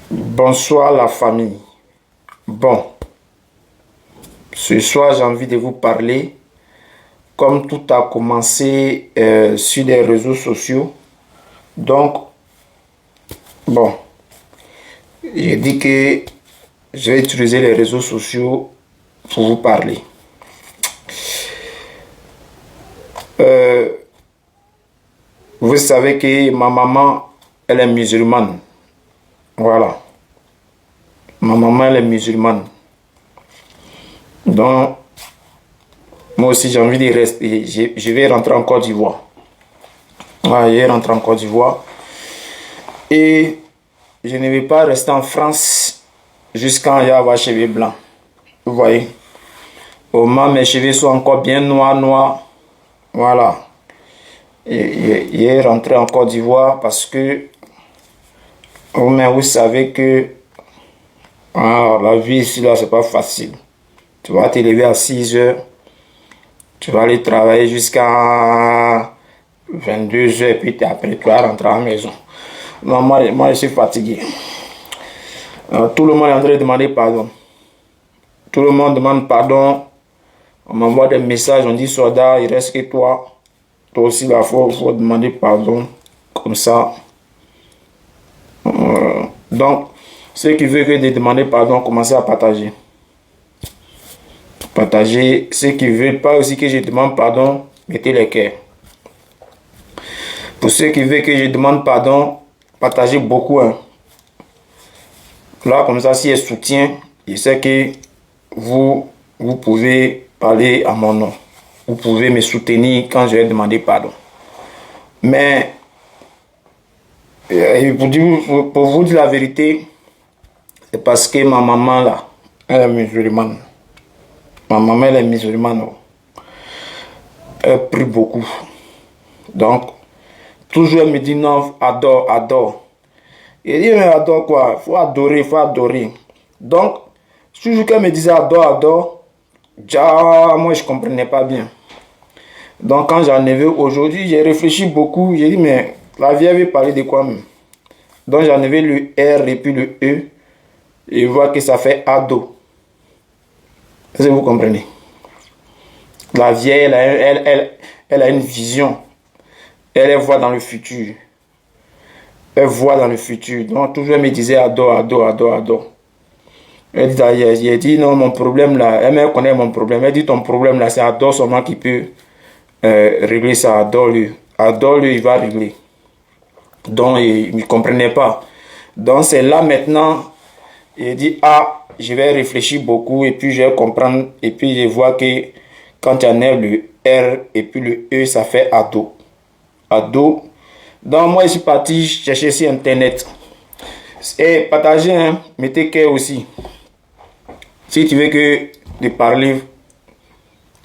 Bonsoir la famille. Bon, ce soir j'ai envie de vous parler, comme tout a commencé sur les réseaux sociaux. Donc, bon, j'ai dit que je vais utiliser les réseaux sociaux pour vous parler. Euh, vous savez que ma maman, elle est musulmane. Voilà. Ma maman, elle est musulmane. Donc, moi aussi, j'ai envie de rester. Je vais rentrer en Côte d'Ivoire. Voilà, je vais rentrer en Côte d'Ivoire. Et je ne vais pas rester en France jusqu'à y avoir cheveux blancs. Vous voyez? Au moins, mes cheveux sont encore bien noirs. Voilà. Et je vais rentrer en Côte d'Ivoire parce que vous savez que la vie ici, là, c'est pas facile. Tu vas te lever à 6 heures. Tu vas aller travailler jusqu'à 22 heures et puis après tu vas rentrer à la maison. Non, moi je suis fatigué. Tout le monde est en train de demander pardon. Tout le monde demande pardon. On m'envoie des messages, on dit soldat, il reste que toi. Toi aussi, il faut demander pardon. Comme ça. Donc, ceux qui veulent que de demander pardon, commencez à partager. Partagez. Ceux qui ne veulent pas aussi que je demande pardon, mettez les cœurs. Pour ceux qui veulent que je demande pardon, partagez beaucoup. Hein. Là, comme ça, si je soutiens, je sais que vous pouvez parler à mon nom. Vous pouvez me soutenir quand je vais demander pardon. Mais, pour vous dire la vérité, c'est parce que ma maman, là, elle est musulmane. Ma maman, elle est musulmane. Elle prie beaucoup. Donc, toujours elle me dit non, adore. Et dit, mais adore quoi? Faut adorer. Donc, toujours qu'elle me disait adore, déjà, moi je comprenais pas bien. Donc, quand j'en ai vu aujourd'hui, j'ai réfléchi beaucoup. J'ai dit, mais la vie avait parlé de quoi même? Donc, j'en ai vu le R et puis le E. Et je vois que ça fait ado. Est-ce que vous comprenez? La vieille, elle a une vision. Elle voit dans le futur. Elle voit dans le futur. Donc, toujours elle me disait adore. Elle dit non, mon problème là, elle me connaît mon problème. Elle dit ton problème là, c'est adore seulement qui peut régler ça. Adore-le, il va régler. Donc, il ne comprenait pas. Donc, c'est là maintenant, il dit je vais réfléchir beaucoup et puis je vais comprendre. Et puis, je vois que quand il y en a le R et puis le E, ça fait ado. Donc, moi, je suis parti chercher sur Internet. Et partager, hein, mettez cœur aussi. Si tu veux que de parler,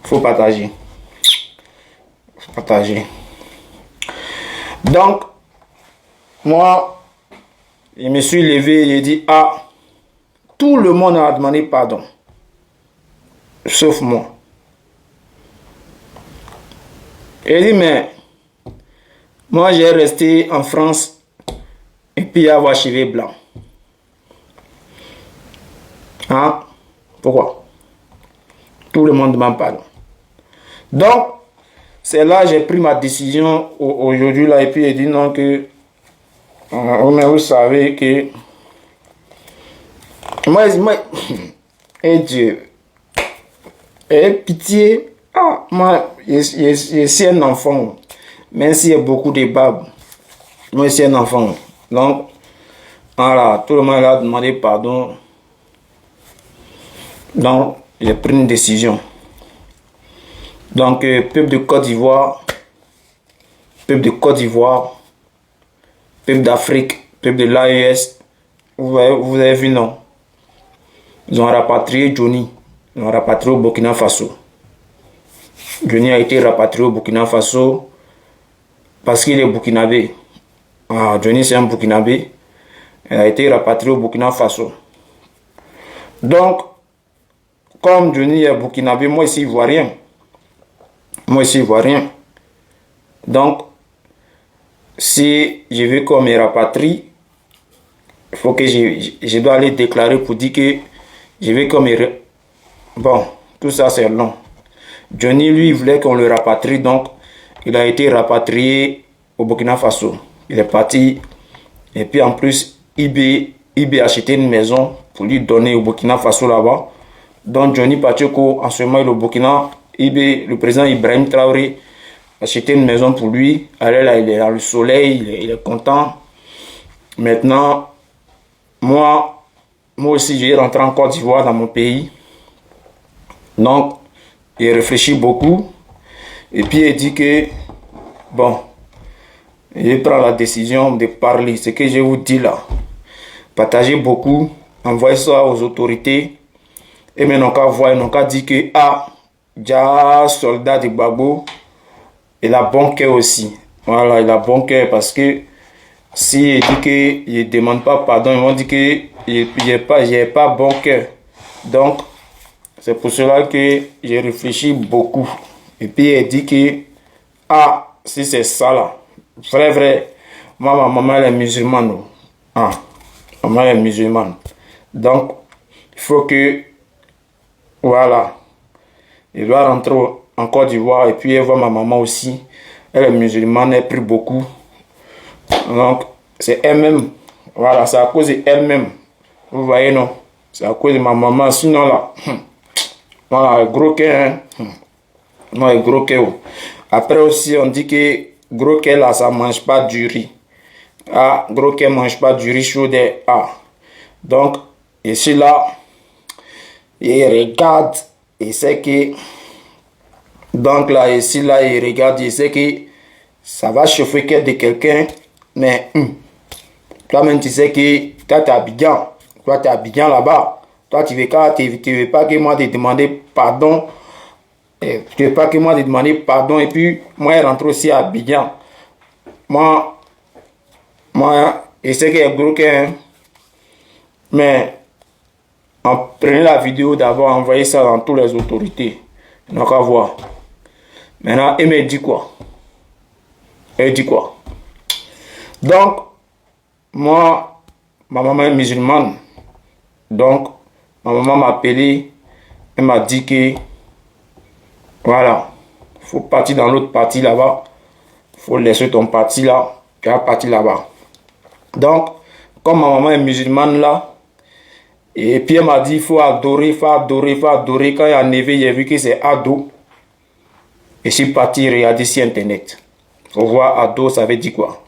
faut partager. Donc, moi, je me suis levé et j'ai dit, tout le monde a demandé pardon. Sauf moi. Et j'ai dit, mais, moi j'ai resté en France et puis avoir cheveux blancs. Pourquoi? Tout le monde demande pardon. Donc, c'est là que j'ai pris ma décision aujourd'hui là et puis j'ai dit non que mais vous savez que moi et Dieu et pitié moi je suis un enfant même s'il y a beaucoup de babes moi je suis un enfant donc voilà tout le monde a demandé pardon donc j'ai pris une décision. Donc, peuple de Côte d'Ivoire, peuple d'Afrique, peuple de l'AES, vous avez vu, non? Ils ont rapatrié Johnny. Ils ont rapatrié au Burkina Faso. Johnny a été rapatrié au Burkina Faso parce qu'il est burkinabé. Johnny, c'est un burkinabé. Il a été rapatrié au Burkina Faso. Donc, comme Johnny est burkinabé, moi ici, je ne vois rien. Donc, si je veux qu'on me rapatrie, Il faut que je dois aller déclarer pour dire que je vais comme... Bon, tout ça c'est long. Johnny, lui, il voulait qu'on le rapatrie, donc il a été rapatrié au Burkina Faso. Il est parti, et puis en plus, IB a acheté une maison pour lui donner au Burkina Faso là-bas. Donc Johnny Pacheco, en ce moment, il est au Burkina. IB, le président Ibrahim Traoré, a acheté une maison pour lui. Alors là, il est dans le soleil, il est content. Maintenant, moi aussi, je vais rentrer en Côte d'Ivoire dans mon pays. Donc, il réfléchit beaucoup. Et puis, il dit que, bon, il prend la décision de parler. Ce que je vous dis là, partagez beaucoup, envoyez ça aux autorités. Et maintenant, qu'à voir, ils n'ont qu'à dire que, ah, déjà, soldat de Gbagbo, il a bon cœur aussi. Voilà, il a bon cœur parce que si il dit qu'il ne demande pas pardon, ils vont dire que j'ai pas bon cœur. Donc, c'est pour cela que j'ai réfléchi beaucoup. Et puis, il dit que, ah, si c'est ça là, vrai, moi, ma maman elle est musulmane. Ah, maman est musulmane. Donc, il faut que, voilà, il doit rentrer en Côte d'Ivoire et puis elle voit ma maman aussi. Elle est musulmane, elle prie beaucoup. Donc, c'est elle-même. Voilà, c'est à cause d'elle-même. Vous voyez, non? C'est à cause de ma maman. Sinon, là, voilà, gros cœur. Hein? Non, gros cœur. Après aussi, on dit que gros cœur, là, ça ne mange pas du riz. Ah, gros cœur ne mange pas du riz chaud. Ah. Donc, ici, là, il regarde. Il sait que... Donc, là, ici, là, il regarde. Il sait que ça va chauffer cœur de quelqu'un. Mais, toi-même, tu sais que toi, tu es Abidjan. Toi, tu es Abidjan là-bas. Toi, tu ne veux pas que moi te demander pardon. Tu ne veux pas que moi te demander pardon. Et puis, moi, je rentre aussi à Abidjan. Moi, je sais qu'il y a gros cœur. Hein. Mais, prenez la vidéo d'abord, envoyez ça dans toutes les autorités. On n'a qu'à voir. Maintenant, elle me dit quoi? Elle dit quoi? Donc, moi, ma maman est musulmane. Donc, ma maman m'a appelé. Elle m'a dit que, voilà, il faut partir dans l'autre partie là-bas. Il faut laisser ton parti là. Tu vas partir là-bas. Donc, comme ma maman est musulmane là, et puis elle m'a dit, il faut adorer, il faut adorer, il faut adorer. Quand il y a nevé, j'ai vu que c'est ado. Et je suis parti regarder sur internet. Il faut voir ado, ça veut dire quoi.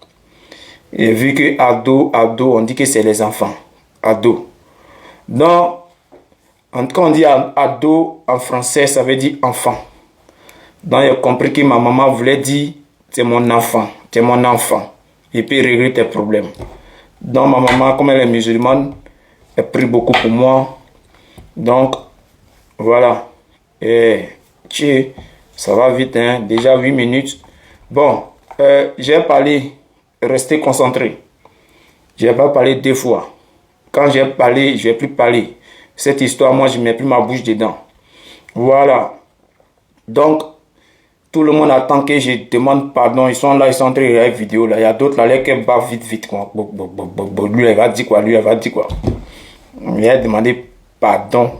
J'ai vu que ado, on dit que c'est les enfants. Ado. Donc, quand on dit ado en français, ça veut dire enfant. Donc, j'ai compris que ma maman voulait dire, c'est mon enfant, c'est mon enfant. Et puis régler tes problèmes. Donc, ma maman, comme elle est musulmane, elle prie beaucoup pour moi. Donc, voilà. Et ça va vite, hein. Déjà 8 minutes. Bon, j'ai parlé, restez concentré. Je n'ai pas parlé 2 fois. Quand j'ai parlé, je ne vais plus parler. Cette histoire, moi, je ne mets plus ma bouche dedans. Voilà. Donc, tout le monde attend que je demande pardon. Ils sont là, ils sont en train de regarder la vidéo. Là. Il y a d'autres là qui bavent vite. Quoi. Lui, elle va dire quoi? Lui, elle va dire quoi? Il a demandé pardon.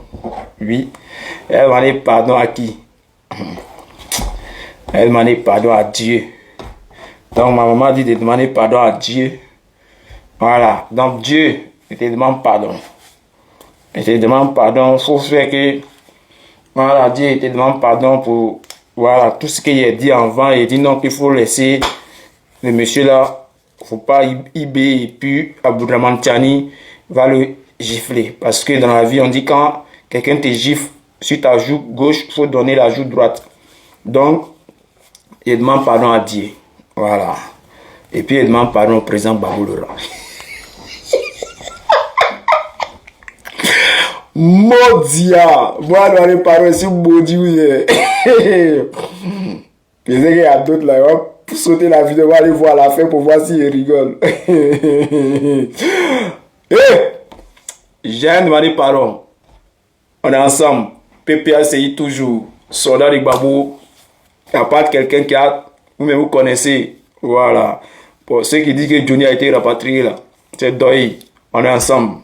Oui. Elle a demandé pardon à qui? Elle a demandé pardon à Dieu. Donc, ma maman dit de demander pardon à Dieu. Voilà. Donc, Dieu, il te demande pardon. Il te demande pardon. Il faut faire que... Voilà, Dieu, il te demande pardon pour... Voilà, tout ce qu'il a dit avant. Il dit non, qu'il faut laisser le monsieur là. Il ne faut pas IB et puis Abdourahmane Tiani va le gifler. Parce que dans la vie, on dit quand quelqu'un te gifle sur ta joue gauche, il faut donner la joue droite. Donc, il demande pardon à Dieu. Voilà. Et puis, il demande pardon au président Babou Laurent. Maudia! Moi, je vais parler sur Maudit. Je sais qu'il y a d'autres là. On va sauter la vidéo, on va aller voir la fin pour voir s'il rigole. J'ai demandé pardon. On est ensemble. PPACI toujours. Soldat de Babou. Il n'y a pas quelqu'un qui a... Vous-même vous connaissez. Voilà. Pour ceux qui disent que Johnny a été rapatrié là. C'est Doi. On est ensemble.